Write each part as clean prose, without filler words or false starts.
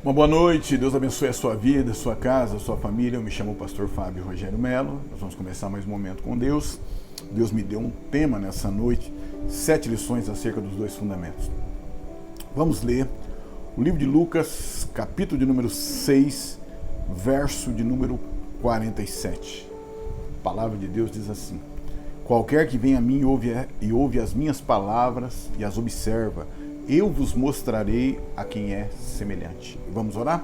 Uma boa noite, Deus abençoe a sua vida, a sua casa, a sua família. Eu me chamo o pastor Fábio Rogério Melo. Nós vamos começar mais um momento com Deus. Deus me deu um tema nessa noite, 7 lições acerca dos 2 fundamentos. Vamos ler o livro de Lucas, capítulo de número 6, verso de número 47. A palavra de Deus diz assim: qualquer que vem a mim e ouve as minhas palavras e as observa, eu vos mostrarei a quem é semelhante. Vamos orar?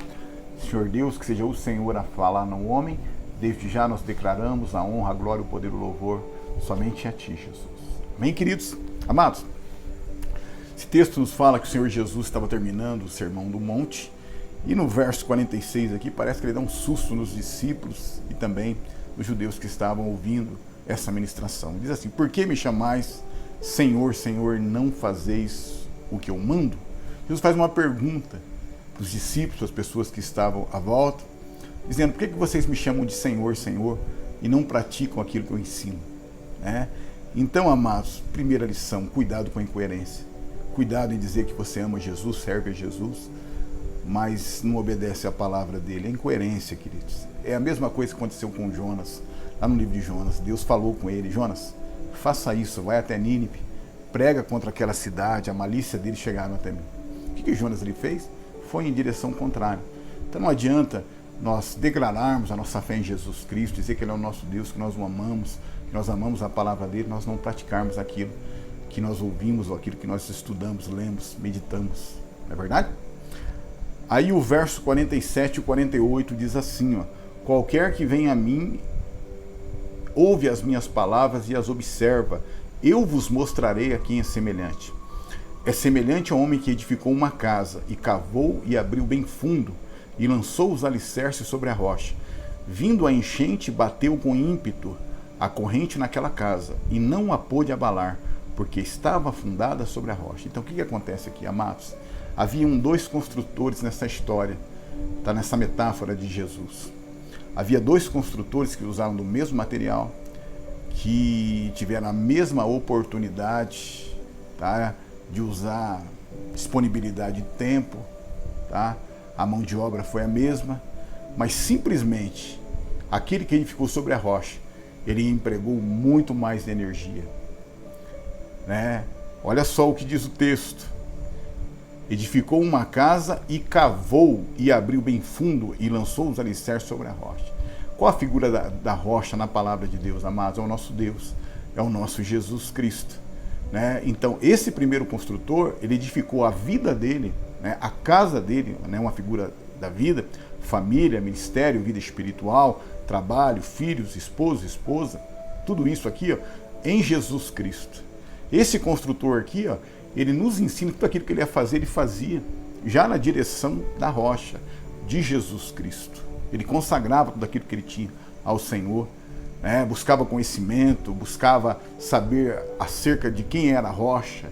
Senhor Deus, que seja o Senhor a falar, não o homem. Desde já nós declaramos a honra, a glória, o poder e o louvor somente a Ti, Jesus. Amém, queridos? Amados, esse texto nos fala que o Senhor Jesus estava terminando o Sermão do Monte, e no verso 46 aqui parece que ele dá um susto nos discípulos e também nos judeus que estavam ouvindo essa ministração. Ele diz assim: por que me chamais Senhor, Senhor, não fazeis o que eu mando? Jesus faz uma pergunta para os discípulos, as pessoas que estavam à volta, dizendo: por que vocês me chamam de Senhor, Senhor e não praticam aquilo que eu ensino? Então, amados, primeira lição: cuidado com a incoerência. Cuidado em dizer que você ama Jesus, serve a Jesus, mas não obedece à palavra dele. É incoerência, queridos. É a mesma coisa que aconteceu com Jonas, lá no livro de Jonas. Deus falou com ele: Jonas, faça isso, vai até Nínive, prega contra aquela cidade, a malícia deles chegaram até mim. O que Jonas ele fez? Foi em direção contrária. Então não adianta nós declararmos a nossa fé em Jesus Cristo, dizer que Ele é o nosso Deus, que nós o amamos, que nós amamos a palavra dele, nós não praticarmos aquilo que nós ouvimos, ou aquilo que nós estudamos, lemos, meditamos. Não é verdade? Aí o verso 47 e 48 diz assim, ó: qualquer que vem a mim, ouve as minhas palavras e as observa, eu vos mostrarei a quem é semelhante. É semelhante ao homem que edificou uma casa, e cavou e abriu bem fundo, e lançou os alicerces sobre a rocha. Vindo a enchente, bateu com ímpeto a corrente naquela casa, e não a pôde abalar, porque estava fundada sobre a rocha. Então o que acontece aqui, amados? Haviam 2 construtores nessa história, está nessa metáfora de Jesus. Havia 2 construtores que usaram do mesmo material, que tiveram a mesma oportunidade, tá, de usar disponibilidade de tempo, tá? A mão de obra foi a mesma, mas simplesmente aquele que edificou sobre a rocha, ele empregou muito mais de energia, né? Olha só o que diz o texto: edificou uma casa e cavou e abriu bem fundo e lançou os alicerces sobre a rocha. Qual a figura da rocha na palavra de Deus, amados? É o nosso Deus, é o nosso Jesus Cristo, né? Então, esse primeiro construtor, ele edificou a vida dele, né? A casa dele, né? Uma figura da vida, família, ministério, vida espiritual, trabalho, filhos, esposo, esposa, tudo isso aqui, ó, em Jesus Cristo. Esse construtor aqui, ó, ele nos ensina tudo aquilo que ele ia fazer, ele fazia já na direção da rocha, de Jesus Cristo. Ele consagrava tudo aquilo que ele tinha ao Senhor, né? Buscava conhecimento, buscava saber acerca de quem era a rocha,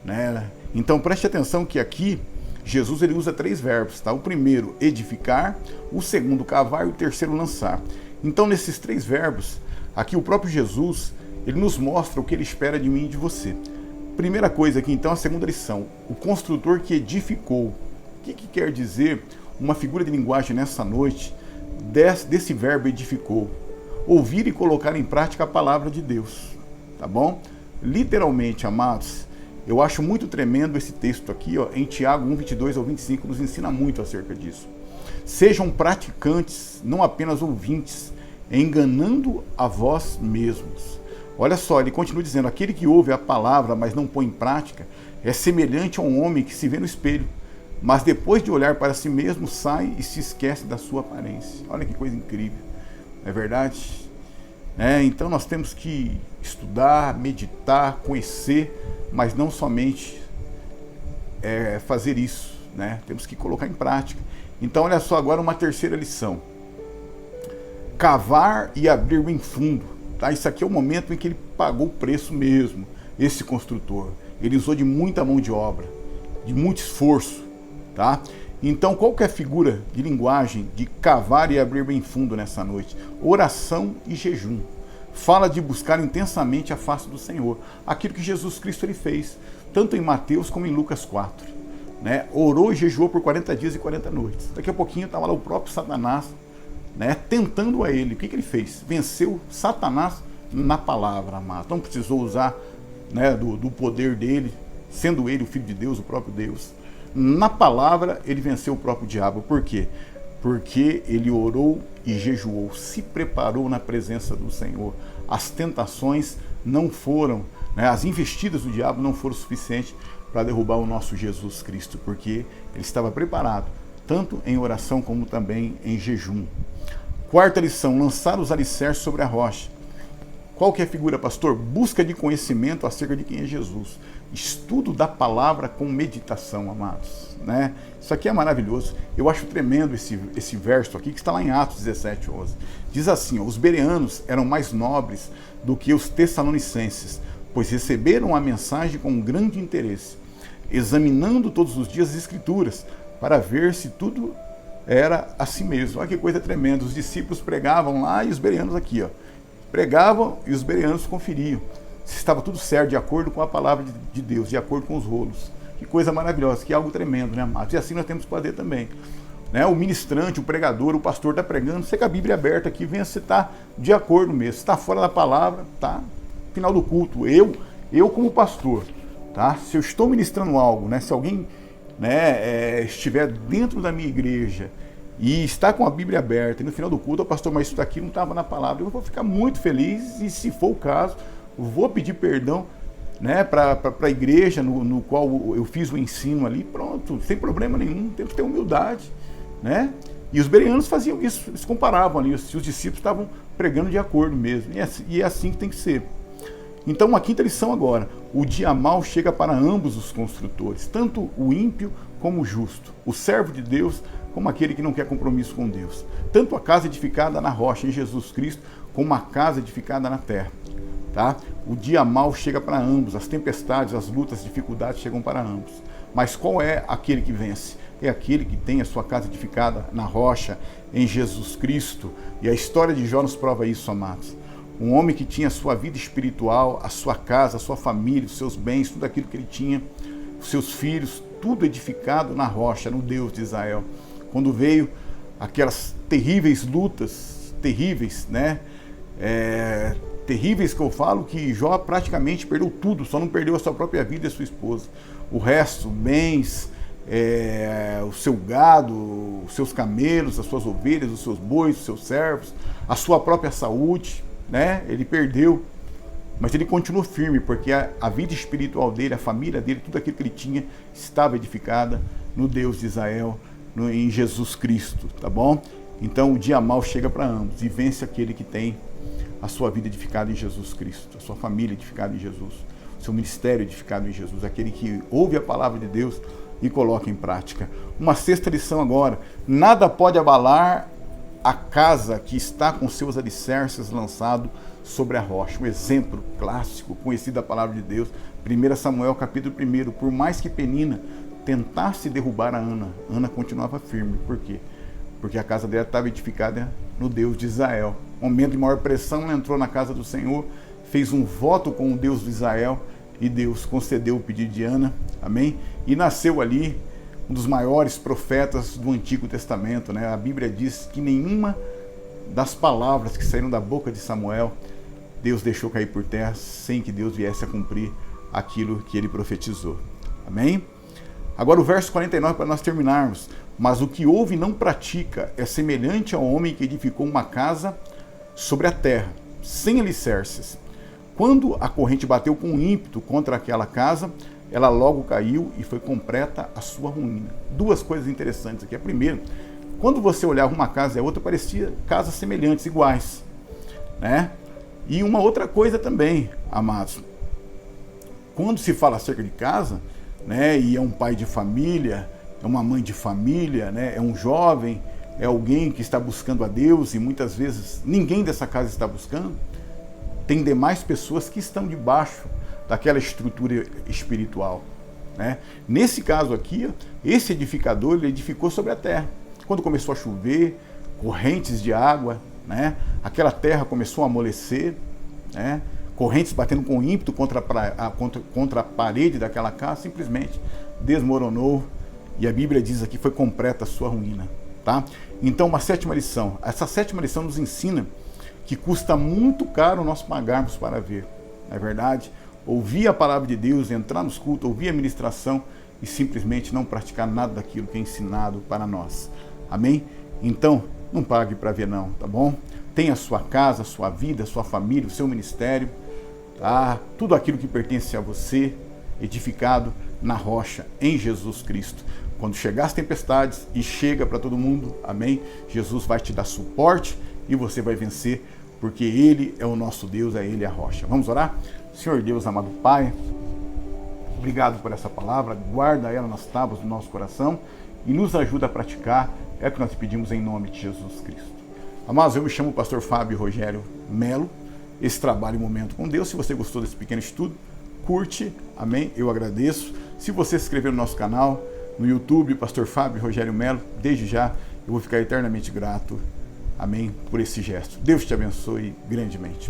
né? Então preste atenção que aqui Jesus ele usa 3 verbos, tá? O primeiro, edificar; o segundo, cavar; e o terceiro, lançar. Então nesses 3 verbos, aqui o próprio Jesus, ele nos mostra o que ele espera de mim e de você. Primeira coisa aqui, então, a segunda lição: o construtor que edificou. O que quer dizer uma figura de linguagem nessa noite desse verbo edificou? Ouvir e colocar em prática a palavra de Deus, tá bom? Literalmente, amados, eu acho muito tremendo esse texto aqui, ó, em Tiago 1, 22 ao 25, nos ensina muito acerca disso. Sejam praticantes, não apenas ouvintes, enganando a vós mesmos. Olha só, ele continua dizendo: aquele que ouve a palavra, mas não põe em prática, é semelhante a um homem que se vê no espelho, mas depois de olhar para si mesmo, sai e se esquece da sua aparência. Olha que coisa incrível, não é verdade? Então nós temos que estudar, meditar, conhecer, mas não somente fazer isso, né? Temos que colocar em prática. Então olha só agora uma terceira lição: cavar e abrir bem fundo. Tá? Isso aqui é o momento em que ele pagou o preço mesmo, esse construtor. Ele usou de muita mão de obra, de muito esforço. Tá? Então, qual que é a figura de linguagem de cavar e abrir bem fundo nessa noite? Oração e jejum. Fala de buscar intensamente a face do Senhor. Aquilo que Jesus Cristo ele fez, tanto em Mateus como em Lucas 4. né, orou e jejuou por 40 dias e 40 noites. Daqui a pouquinho estava lá o próprio Satanás, né, tentando a ele. O que ele fez? Venceu Satanás na palavra, amado. Não precisou usar, né, do poder dele, sendo ele o Filho de Deus, o próprio Deus. Na palavra ele venceu o próprio diabo. Por quê? Porque ele orou e jejuou, se preparou na presença do Senhor. As tentações não foram, né, as investidas do diabo não foram suficientes para derrubar o nosso Jesus Cristo, porque ele estava preparado, tanto em oração como também em jejum. Quarta lição, lançar os alicerces sobre a rocha. Qual que é a figura, pastor? Busca de conhecimento acerca de quem é Jesus. Estudo da palavra com meditação, amados, né? Isso aqui é maravilhoso. Eu acho tremendo esse verso aqui, que está lá em Atos 17:11. Diz assim, ó, os bereanos eram mais nobres do que os tessalonicenses, pois receberam a mensagem com grande interesse, examinando todos os dias as Escrituras, para ver se tudo era assim mesmo. Olha que coisa tremenda. Os discípulos pregavam lá e os bereanos aqui, ó. Pregavam e os bereanos conferiam se estava tudo certo, de acordo com a palavra de Deus, de acordo com os rolos. Que coisa maravilhosa, que algo tremendo, né, amados? E assim nós temos que fazer também. Né? O ministrante, o pregador, o pastor está pregando, você com a Bíblia aberta aqui, venha se está de acordo mesmo. Se está fora da palavra, tá? Final do culto, eu como pastor, tá? Se eu estou ministrando algo, né? Se alguém, né, estiver dentro da minha igreja e está com a Bíblia aberta, e no final do culto, o pastor, mas isso daqui não estava na palavra, eu vou ficar muito feliz e, se for o caso, vou pedir perdão, né, para a igreja no qual eu fiz o ensino ali, pronto, sem problema nenhum, temos que ter humildade, né? E os bereanos faziam isso, eles comparavam ali, se os discípulos estavam pregando de acordo mesmo, e é assim que tem que ser. Então, a quinta lição agora, o dia mau chega para ambos os construtores, tanto o ímpio como o justo, o servo de Deus como aquele que não quer compromisso com Deus, tanto a casa edificada na rocha em Jesus Cristo, como a casa edificada na terra. Tá? O dia mau chega para ambos, as tempestades, as lutas, as dificuldades chegam para ambos. Mas qual é aquele que vence? É aquele que tem a sua casa edificada na rocha, em Jesus Cristo. E a história de Jó nos prova isso, amados. Um homem que tinha a sua vida espiritual, a sua casa, a sua família, os seus bens, tudo aquilo que ele tinha, os seus filhos, tudo edificado na rocha, no Deus de Israel. Quando veio aquelas terríveis lutas, terríveis, né? Terríveis que eu falo, que Jó praticamente perdeu tudo, só não perdeu a sua própria vida e a sua esposa. O resto, bens, o seu gado, os seus camelos, as suas ovelhas, os seus bois, os seus servos, a sua própria saúde, né? Ele perdeu, mas ele continuou firme, porque a vida espiritual dele, a família dele, tudo aquilo que ele tinha, estava edificada no Deus de Israel, em Jesus Cristo, tá bom? Então o dia mau chega para ambos, e vence aquele que tem a sua vida edificada em Jesus Cristo, a sua família edificada em Jesus, o seu ministério edificado em Jesus, aquele que ouve a palavra de Deus e coloca em prática. Uma sexta lição agora, nada pode abalar a casa que está com seus alicerces lançado sobre a rocha. Um exemplo clássico, conhecido da palavra de Deus, 1 Samuel capítulo 1, por mais que Penina tentasse derrubar a Ana, Ana continuava firme. Por quê? Porque a casa dela estava edificada no Deus de Israel. Momento de maior pressão, ela entrou na casa do Senhor, fez um voto com o Deus de Israel e Deus concedeu o pedido de Ana, amém? E nasceu ali um dos maiores profetas do Antigo Testamento, né? A Bíblia diz que nenhuma das palavras que saíram da boca de Samuel, Deus deixou cair por terra sem que Deus viesse a cumprir aquilo que ele profetizou, amém? Agora o verso 49 para nós terminarmos. Mas o que ouve e não pratica é semelhante ao homem que edificou uma casa sobre a terra, sem alicerces. Quando a corrente bateu com ímpeto contra aquela casa, ela logo caiu e foi completa a sua ruína. Duas coisas interessantes aqui. A primeira, quando você olhava uma casa e a outra, parecia casas semelhantes, iguais, né? E uma outra coisa também, amados, quando se fala acerca de casa, né, e é um pai de família, é uma mãe de família, né, é um jovem, é alguém que está buscando a Deus, e muitas vezes ninguém dessa casa está buscando, tem demais pessoas que estão debaixo daquela estrutura espiritual, né? Nesse caso aqui, esse edificador, ele edificou sobre a terra. Quando começou a chover, correntes de água, né, aquela terra começou a amolecer, né, correntes batendo com ímpeto contra a parede daquela casa, simplesmente desmoronou E a Bíblia diz aqui, foi completa a sua ruína, tá? Então, uma sétima lição. Essa sétima lição nos ensina que custa muito caro nós pagarmos para ver. Não é verdade? Ouvir a palavra de Deus, entrar nos cultos, ouvir a ministração e simplesmente não praticar nada daquilo que é ensinado para nós. Amém? Então, não pague para ver não, tá bom? Tenha a sua casa, a sua vida, a sua família, o seu ministério, tá? Tudo aquilo que pertence a você, edificado na rocha, em Jesus Cristo. Quando chegar as tempestades, e chega para todo mundo, amém? Jesus vai te dar suporte e você vai vencer, porque Ele é o nosso Deus, é Ele a rocha. Vamos orar? Senhor Deus, amado Pai, obrigado por essa palavra, guarda ela nas tábuas do nosso coração e nos ajuda a praticar, é o que nós pedimos em nome de Jesus Cristo. Amados, eu me chamo o pastor Fábio Rogério Melo, esse trabalho Momento com Deus. Se você gostou desse pequeno estudo, curte, amém? Eu agradeço. Se você se inscrever no nosso canal, no YouTube, pastor Fábio Rogério Melo, desde já eu vou ficar eternamente grato, amém, por esse gesto. Deus te abençoe grandemente.